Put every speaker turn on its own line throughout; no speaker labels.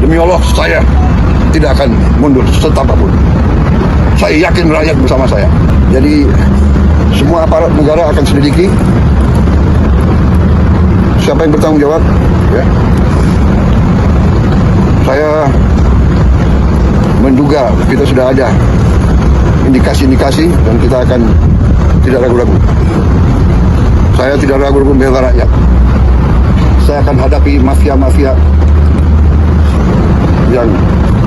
Demi Allah, saya tidak akan mundur setapapun. Saya yakin rakyat bersama saya. Jadi semua aparat negara akan selidiki siapa yang bertanggung jawab. Ya. Saya menduga kita sudah ada indikasi-indikasi dan kita akan tidak ragu-ragu. Saya tidak ragu-ragu membela rakyat. Saya akan hadapi mafia-mafia yang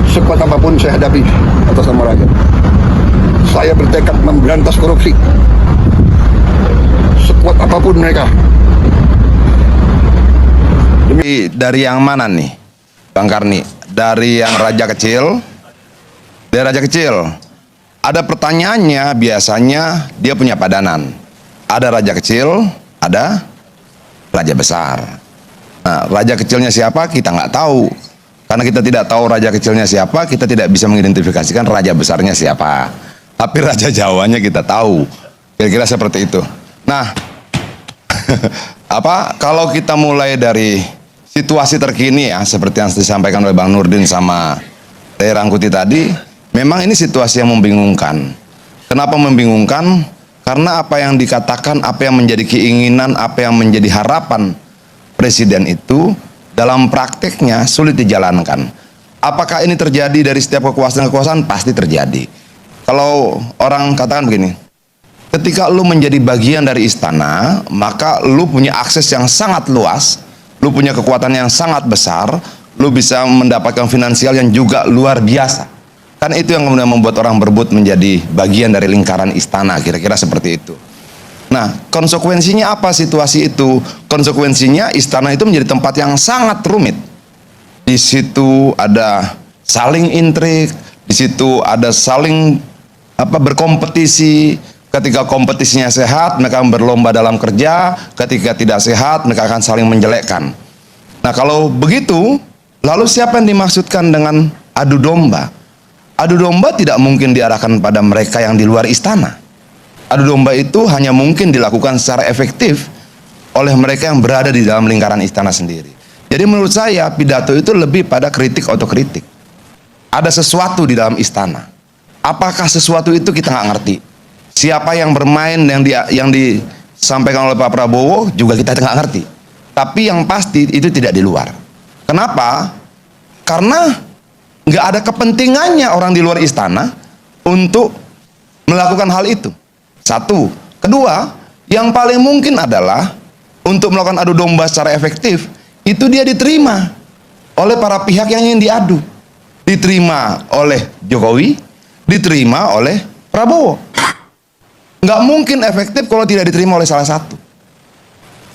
sekuat apapun saya hadapi atas nama rakyat. Saya bertekad memberantas korupsi sekuat apapun mereka.
Dari yang mana nih, Bang Karni? Dari yang raja kecil? Dari raja kecil. Ada pertanyaannya, biasanya dia punya padanan. Ada raja kecil, ada raja besar. Nah, raja kecilnya siapa kita nggak tahu. Karena kita tidak tahu raja kecilnya siapa, kita tidak bisa mengidentifikasikan raja besarnya siapa. Tapi raja Jawanya kita tahu. Kira-kira seperti itu. Nah, kalau kita mulai dari situasi terkini ya, seperti yang disampaikan oleh Bang Nurdin sama Teh Rangkuti tadi, memang ini situasi yang membingungkan. Kenapa membingungkan? Karena apa yang dikatakan, apa yang menjadi keinginan, apa yang menjadi harapan Presiden itu dalam prakteknya sulit dijalankan. Apakah ini terjadi dari setiap kekuasaan-kekuasaan? Pasti terjadi. Kalau orang katakan begini, ketika lu menjadi bagian dari istana, maka lu punya akses yang sangat luas, lu punya kekuatan yang sangat besar, lu bisa mendapatkan finansial yang juga luar biasa. Kan itu yang kemudian membuat orang berebut menjadi bagian dari lingkaran istana, kira-kira seperti itu. Nah, konsekuensinya apa situasi itu? Konsekuensinya istana itu menjadi tempat yang sangat rumit. Di situ ada saling intrik, di situ ada saling berkompetisi. Ketika kompetisinya sehat, mereka berlomba dalam kerja. Ketika tidak sehat, mereka akan saling menjelekkan. Nah, kalau begitu, lalu siapa yang dimaksudkan dengan adu domba? Adu domba tidak mungkin diarahkan pada mereka yang di luar istana. Adu domba itu hanya mungkin dilakukan secara efektif oleh mereka yang berada di dalam lingkaran istana sendiri. Jadi menurut saya pidato itu lebih pada kritik otokritik. Ada sesuatu di dalam istana. Apakah sesuatu itu kita nggak ngerti. Siapa yang bermain yang disampaikan oleh Pak Prabowo juga kita nggak ngerti. Tapi yang pasti itu tidak di luar. Kenapa? Karena nggak ada kepentingannya orang di luar istana untuk melakukan hal itu. Satu. Kedua, yang paling mungkin adalah untuk melakukan adu domba secara efektif, itu dia diterima oleh para pihak yang ingin diadu. Diterima oleh Jokowi, diterima oleh Prabowo. Nggak mungkin efektif kalau tidak diterima oleh salah satu.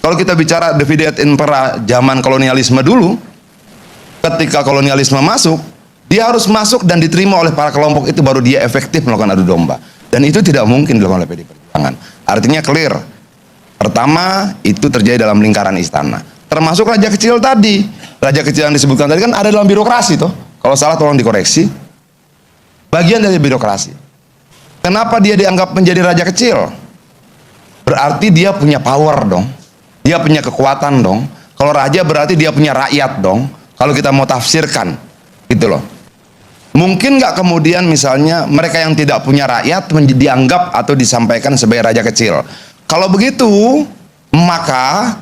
Kalau kita bicara divide et impera zaman kolonialisme dulu, ketika kolonialisme masuk, dia harus masuk dan diterima oleh para kelompok itu, baru dia efektif melakukan adu domba. Dan itu tidak mungkin dilakukan oleh PDI Perjuangan. Artinya clear. Pertama, itu terjadi dalam lingkaran istana. Termasuk raja kecil tadi. Raja kecil yang disebutkan tadi kan ada dalam birokrasi toh. Kalau salah tolong dikoreksi. Bagian dari birokrasi. Kenapa dia dianggap menjadi raja kecil? Berarti dia punya power dong. Dia punya kekuatan dong. Kalau raja berarti dia punya rakyat dong. Kalau kita mau tafsirkan. Gitu loh. Mungkin nggak kemudian misalnya mereka yang tidak punya rakyat dianggap atau disampaikan sebagai raja kecil. Kalau begitu, maka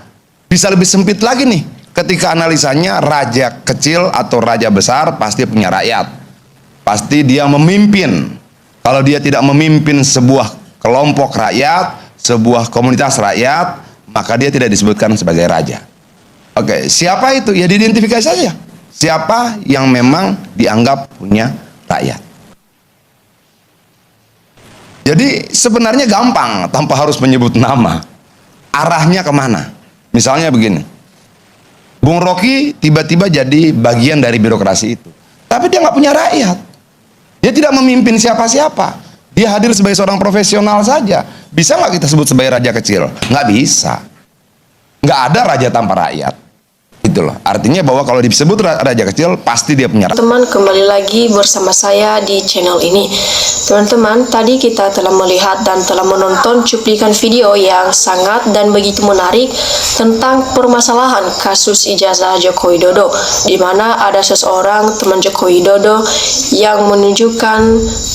bisa lebih sempit lagi nih. Ketika analisanya raja kecil atau raja besar pasti punya rakyat. Pasti dia memimpin. Kalau dia tidak memimpin sebuah kelompok rakyat, sebuah komunitas rakyat, maka dia tidak disebutkan sebagai raja. Oke, siapa itu? Ya diidentifikasi saja. Siapa yang memang dianggap punya rakyat. Jadi sebenarnya gampang tanpa harus menyebut nama. Arahnya kemana? Misalnya begini. Bung Rocky tiba-tiba jadi bagian dari birokrasi itu. Tapi dia nggak punya rakyat. Dia tidak memimpin siapa-siapa. Dia hadir sebagai seorang profesional saja. Bisa nggak kita sebut sebagai raja kecil? Nggak bisa. Nggak ada raja tanpa rakyat. Itu loh. Artinya bahwa kalau disebut raja kecil, pasti dia punya.
Teman-teman, kembali lagi bersama saya di channel ini. Teman-teman, tadi kita telah melihat dan telah menonton cuplikan video yang sangat dan begitu menarik tentang permasalahan kasus ijazah Joko Widodo, di mana ada seseorang teman Joko Widodo yang menunjukkan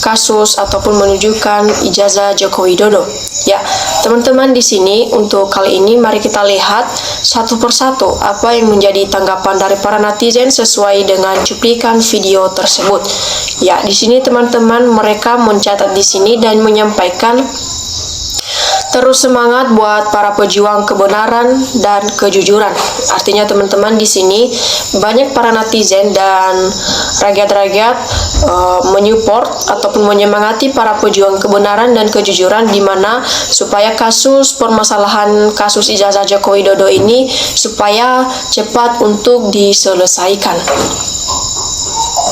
kasus ataupun menunjukkan ijazah Joko Widodo. Ya, teman-teman, di sini untuk kali ini mari kita lihat satu persatu apa yang menjadi tanggapan dari para netizen sesuai dengan cuplikan video tersebut. Ya, di sini teman-teman mereka mencatat di sini dan menyampaikan terus semangat buat para pejuang kebenaran dan kejujuran. Artinya teman-teman, di sini banyak para netizen dan rakyat-rakyat menyupport ataupun menyemangati para pejuang kebenaran dan kejujuran, di mana supaya kasus permasalahan kasus ijazah Joko Widodo ini supaya cepat untuk diselesaikan.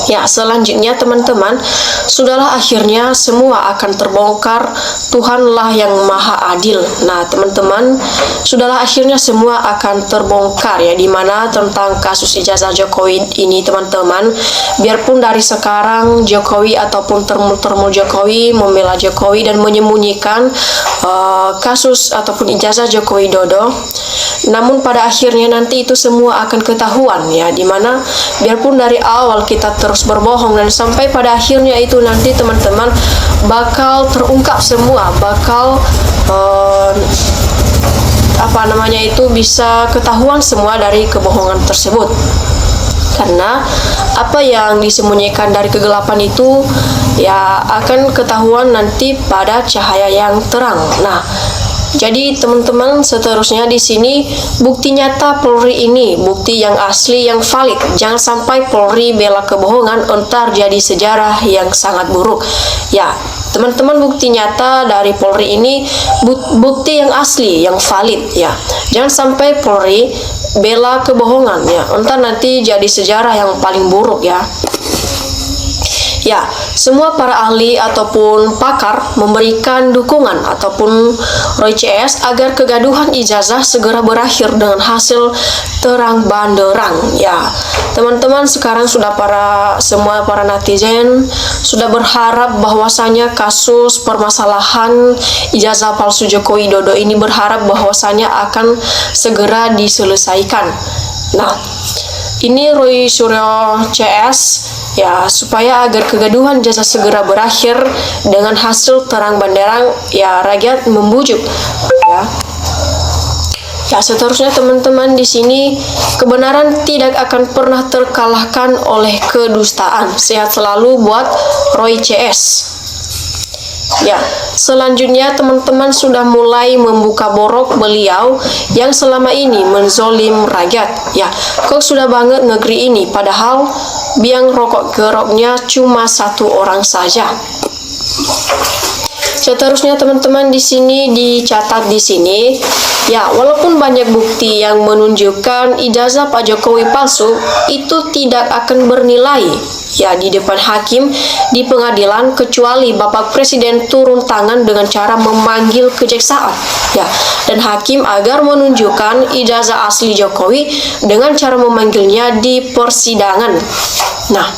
Ya, selanjutnya teman-teman, sudahlah akhirnya semua akan terbongkar. Tuhanlah yang maha adil. Nah, teman-teman, sudahlah akhirnya semua akan terbongkar ya, dimana tentang kasus ijazah Jokowi ini teman-teman. Biarpun dari sekarang Jokowi ataupun termul Jokowi membela Jokowi dan menyembunyikan kasus ataupun ijazah Joko Widodo, namun pada akhirnya nanti itu semua akan ketahuan ya, dimana biarpun dari awal kita terus berbohong dan sampai pada akhirnya itu nanti teman-teman bakal terungkap semua, bakal bisa ketahuan semua dari kebohongan tersebut. Karena apa yang disembunyikan dari kegelapan itu ya akan ketahuan nanti pada cahaya yang terang. Nah, jadi teman-teman, seterusnya di sini bukti nyata Polri ini, bukti yang asli, yang valid. Jangan sampai Polri bela kebohongan, entar jadi sejarah yang sangat buruk. Ya, teman-teman, bukti nyata dari Polri ini bukti yang asli, yang valid ya. Jangan sampai Polri bela kebohongan ya, entar nanti jadi sejarah yang paling buruk ya. Ya, semua para ahli ataupun pakar memberikan dukungan ataupun Roy CS agar kegaduhan ijazah segera berakhir dengan hasil terang banderang. Ya, teman-teman, sekarang sudah semua para netizen sudah berharap bahwasanya kasus permasalahan ijazah palsu Joko Widodo ini berharap bahwasanya akan segera diselesaikan. Nah, ini Roy Suryo CS ya, supaya agar kegaduhan ijazah segera berakhir dengan hasil terang benderang ya, rakyat membujuk ya. Ya, seterusnya teman-teman, di sini kebenaran tidak akan pernah terkalahkan oleh kedustaan. Sehat selalu buat Roy CS. Ya, selanjutnya teman-teman sudah mulai membuka borok beliau yang selama ini menzolim rakyat. Ya, kok sudah banget negeri ini, padahal biang rokok geroknya cuma satu orang saja. Seterusnya teman-teman, di sini dicatat di sini ya, walaupun banyak bukti yang menunjukkan ijazah Pak Jokowi palsu, itu tidak akan bernilai ya di depan hakim di pengadilan kecuali Bapak Presiden turun tangan dengan cara memanggil kejaksaan ya, dan hakim agar menunjukkan ijazah asli Jokowi dengan cara memanggilnya di persidangan. Nah,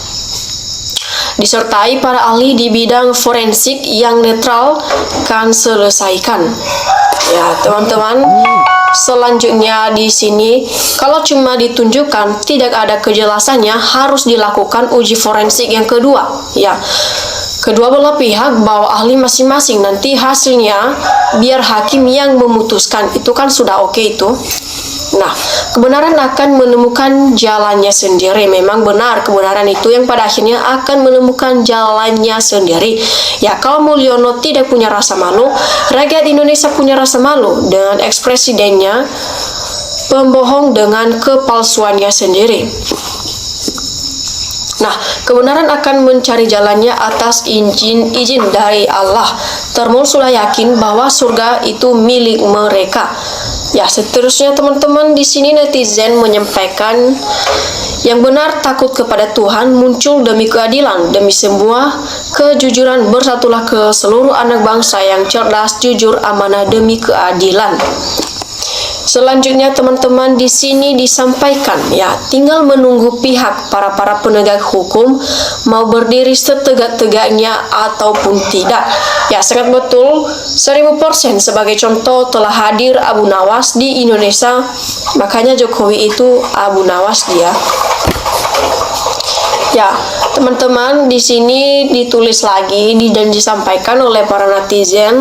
disertai para ahli di bidang forensik yang netral kan selesaikan. Ya, teman-teman, selanjutnya di sini kalau cuma ditunjukkan tidak ada kejelasannya, harus dilakukan uji forensik yang kedua. Ya, kedua belah pihak bawa ahli masing-masing, nanti hasilnya biar hakim yang memutuskan. Itu kan sudah oke itu. Nah, kebenaran akan menemukan jalannya sendiri. Memang benar, kebenaran itu yang pada akhirnya akan menemukan jalannya sendiri. Ya, kalau Mulyono tidak punya rasa malu, rakyat Indonesia punya rasa malu dengan ekspresidennya pembohong dengan kepalsuannya sendiri. Nah, kebenaran akan mencari jalannya atas izin dari Allah. Termul sudah yakin bahwa surga itu milik mereka. Ya, seterusnya teman-teman, di sini netizen menyampaikan yang benar takut kepada Tuhan muncul demi keadilan, demi semua kejujuran, bersatulah ke seluruh anak bangsa yang cerdas, jujur, amanah demi keadilan. Selanjutnya teman-teman di sini disampaikan ya, tinggal menunggu pihak para penegak hukum mau berdiri setegak-tegaknya ataupun tidak. Ya, sangat betul 1000% sebagai contoh telah hadir Abu Nawas di Indonesia. Makanya Jokowi itu Abu Nawas dia. Ya, teman-teman di sini ditulis lagi dan disampaikan oleh para netizen.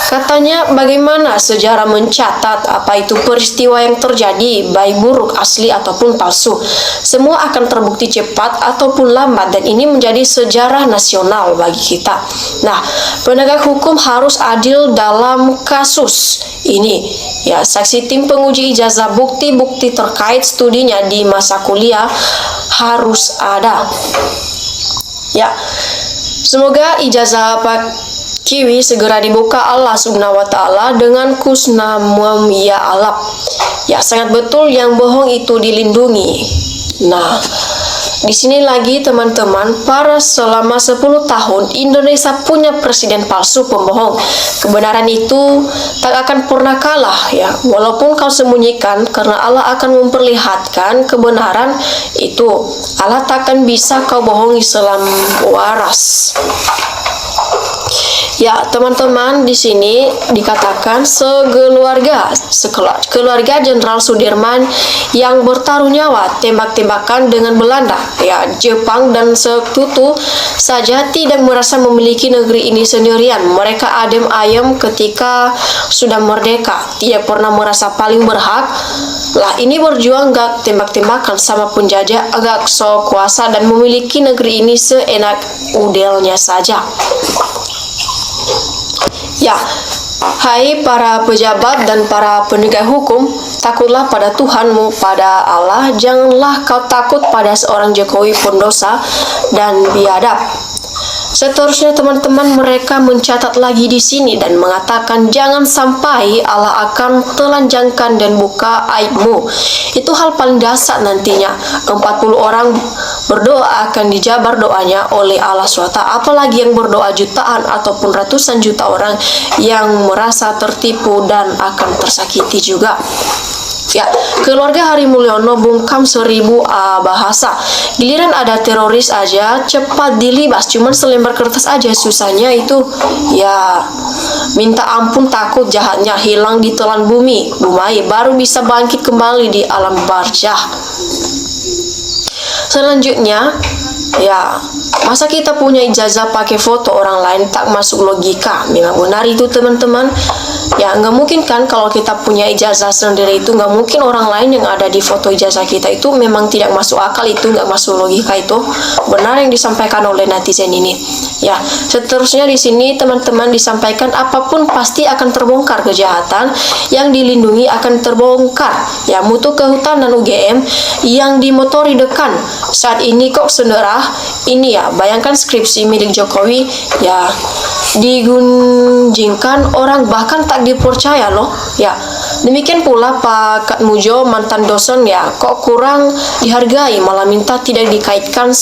Katanya bagaimana sejarah mencatat apa itu peristiwa yang terjadi, baik buruk, asli ataupun palsu. Semua akan terbukti cepat ataupun lambat dan ini menjadi sejarah nasional bagi kita. Nah, penegak hukum harus adil dalam kasus ini. Ya, saksi tim penguji ijazah bukti-bukti terkait studinya di masa kuliah harus ada. Ya, semoga ijazah Pak Kiwi segera dibuka Allah Subhanahu wa Ta'ala dengan kusnamum ya alap. Ya, sangat betul yang bohong itu dilindungi. Nah, di sini lagi teman-teman, selama 10 tahun Indonesia punya presiden palsu pembohong. Kebenaran itu tak akan pernah kalah ya. Walaupun kau sembunyikan, karena Allah akan memperlihatkan kebenaran itu. Allah takkan bisa kau bohongi selama waras. Ya, teman-teman, di sini dikatakan keluarga Jenderal Sudirman yang bertaruh nyawa tembak-tembakan dengan Belanda, ya, Jepang dan sekutu saja tidak merasa memiliki negeri ini sendirian. Mereka adem ayem ketika sudah merdeka, tidak pernah merasa paling berhak. Lah, ini berjuang gak tembak-tembakan sama penjajah, agak so kuasa dan memiliki negeri ini seenak udelnya saja. Ya, hai para pejabat dan para penegak hukum, takutlah pada Tuhanmu, pada Allah. Janganlah kau takut pada seorang Jokowi pendosa dan biadab. Seterusnya teman-teman, mereka mencatat lagi di sini dan mengatakan jangan sampai Allah akan telanjangkan dan buka aibmu. Itu hal paling dasar nantinya. 40 orang berdoa akan dijabar doanya oleh Allah SWT. Apalagi yang berdoa jutaan ataupun ratusan juta orang yang merasa tertipu dan akan tersakiti juga. Ya, keluarga Hari Mulyono bungkam 1000 bahasa. Giliran ada teroris aja cepat dilibas, cuman selembar kertas aja susahnya itu. Ya, minta ampun takut jahatnya hilang ditelan bumi, Bumai baru bisa bangkit kembali di alam barzah. Selanjutnya, ya, masa kita punya ijazah pakai foto orang lain tak masuk logika. Memang benar itu teman-teman. Ya, nggak mungkin kan kalau kita punya ijazah sendiri itu, nggak mungkin orang lain yang ada di foto ijazah kita itu memang tidak masuk akal, itu nggak masuk logika itu. Benar yang disampaikan oleh netizen ini. Ya, seterusnya di sini teman-teman disampaikan apapun pasti akan terbongkar, kejahatan yang dilindungi akan terbongkar. Ya, mutu kehutanan UGM yang dimotori dekan saat ini kok senderah ini ya, bayangkan skripsi milik Jokowi ya digunjingkan orang bahkan tak dipercaya loh ya. Demikian pula Pak Katmujo mantan dosen ya, kok kurang dihargai malah minta tidak dikaitkan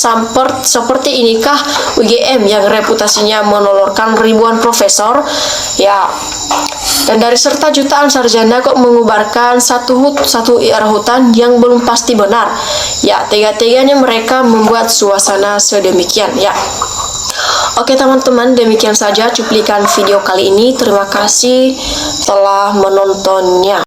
seperti inikah UGM yang reputasinya menolorkan ribuan profesor ya, dan dari serta jutaan sarjana kok mengubarkan satu IR hutan yang belum pasti benar ya. Tega-teganya mereka membuat suasana sedemikian ya. Oke teman-teman, demikian saja cuplikan video kali ini. Terima kasih telah menontonnya.